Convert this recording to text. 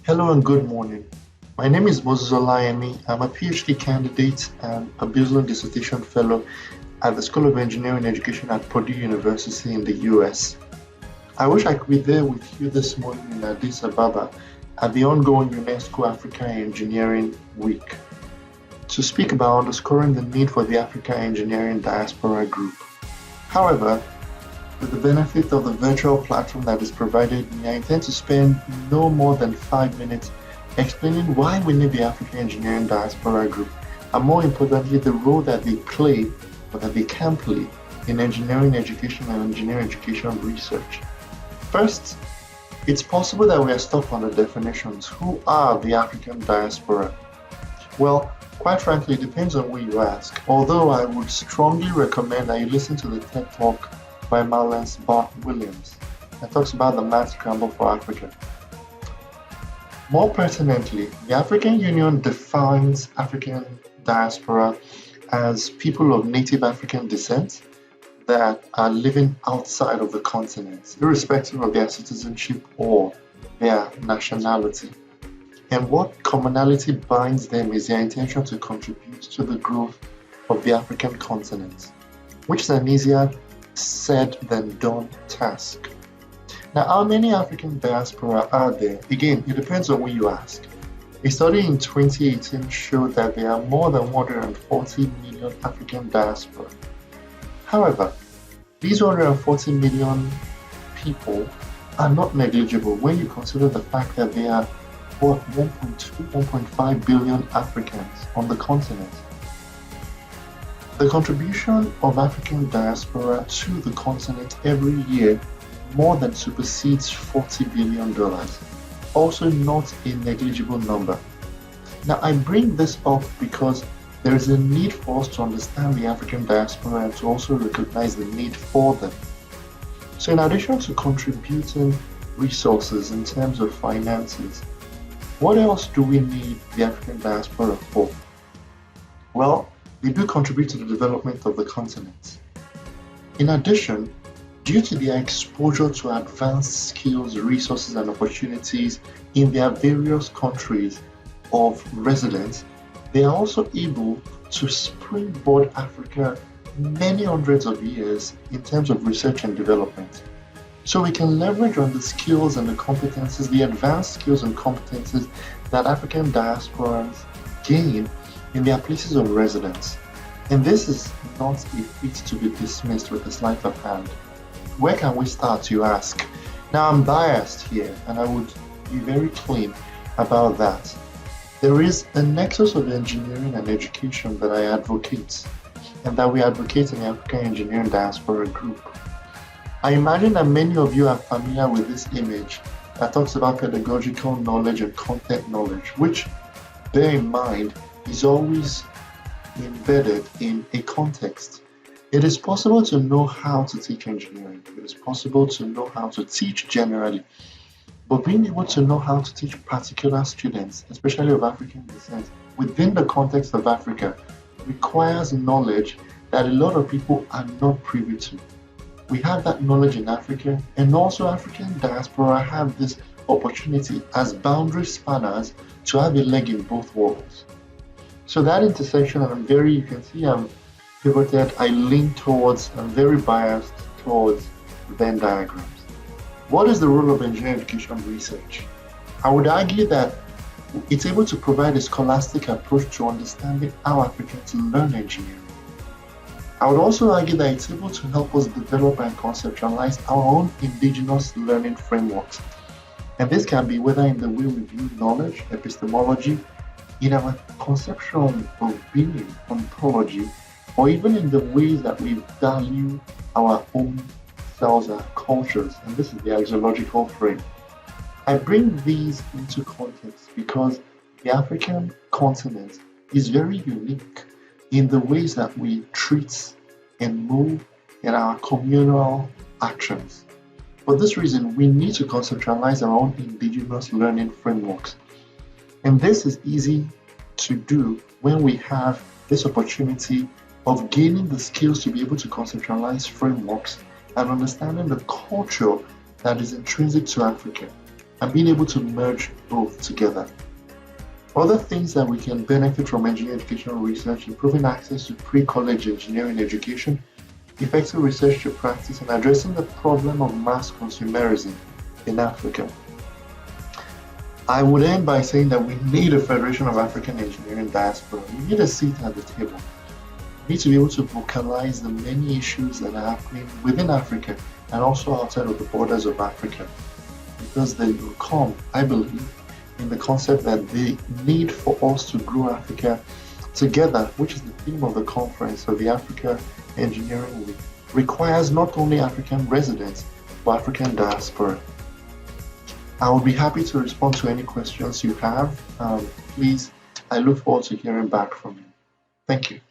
Hello and good morning. My name is Moses Olayemi. I'm a PhD candidate and a business dissertation fellow at the School of Engineering Education at Purdue University in the US. I wish I could be there with you this morning in Addis-Ababa at the ongoing UNESCO Africa Engineering Week to speak about underscoring the need for the Africa Engineering Diaspora group. However, with the benefit of the virtual platform that is provided me, I intend to spend no more than 5 minutes explaining why we need the Africa Engineering Diaspora Group, and more importantly, the role that they play or that they can play in engineering education and engineering education research. First, it's possible that we are stuck on the definitions. Who are the African diaspora? Well, quite frankly, it depends on who you ask, although I would strongly recommend that you listen to the TED Talk by Marlance Bart Williams that talks about the mad scramble for Africa. More pertinently, the African Union defines African diaspora as people of native African descent that are living outside of the continent, irrespective of their citizenship or their nationality. And what commonality binds them is their intention to contribute to the growth of the African continent, which is an easier said than done task. Now, how many African diaspora are there? Again, it depends on who you ask. A study in 2018 showed that there are more than 140 million African diaspora. However, these 140 million people are not negligible when you consider the fact that there are 1.2, 1.5 billion Africans on the continent. The contribution of African diaspora to the continent every year more than supersedes $40 billion, also not a negligible number. Now, I bring this up because there is a need for us to understand the African diaspora and to also recognize the need for them. So in addition to contributing resources in terms of finances, what else do we need the African diaspora for? Well, they do contribute to the development of the continent. In addition, due to their exposure to advanced skills, resources, and opportunities in their various countries of residence, they are also able to springboard Africa many hundreds of years in terms of research and development. So we can leverage on the skills and the competences, the advanced skills and competences that African diasporans gain in their places of residence. And this is not a feat to be dismissed with a sleight of hand. Where can we start, you ask? Now, I'm biased here, and I would be very clean about that. There is a nexus of engineering and education that I advocate, and that we advocate in the African Engineering Diaspora Group. I imagine that many of you are familiar with this image that talks about pedagogical knowledge and content knowledge, which, bear in mind, is always embedded in a context. It is possible to know how to teach engineering. It is possible to know how to teach generally. But being able to know how to teach particular students, especially of African descent, within the context of Africa, requires knowledge that a lot of people are not privy to. We have that knowledge in Africa, and also African diaspora have this opportunity as boundary spanners to have a leg in both worlds. So that intersection, and you can see I'm pivoted, I lean towards, I'm very biased towards Venn diagrams. What is the role of engineering education research? I would argue that it's able to provide a scholastic approach to understanding how Africans learn engineering. I would also argue that it's able to help us develop and conceptualize our own indigenous learning frameworks. And this can be whether in the way we view knowledge, epistemology, in our conception of being, ontology, or even in the ways that we value our own selves, our cultures, and this is the axiological frame. I bring these into context because the African continent is very unique in the ways that we treat and move in our communal actions. For this reason, we need to conceptualize our own indigenous learning frameworks. And this is easy to do when we have this opportunity of gaining the skills to be able to conceptualize frameworks and understanding the culture that is intrinsic to Africa. and being able to merge both together. Other things that we can benefit from engineering educational research: improving access to pre-college engineering education, effective research to practice, and addressing the problem of mass consumerism in Africa. I would end by saying that we need a Federation of African Engineering Diaspora. We need a seat at the table. We need to be able to vocalize the many issues that are happening within Africa and also outside of the borders of Africa, because they will come, I believe, in the concept that the need for us to grow Africa together, which is the theme of the conference of the Africa Engineering Week, requires not only African residents, but African diaspora. I will be happy to respond to any questions you have. Please, I look forward to hearing back from you. Thank you.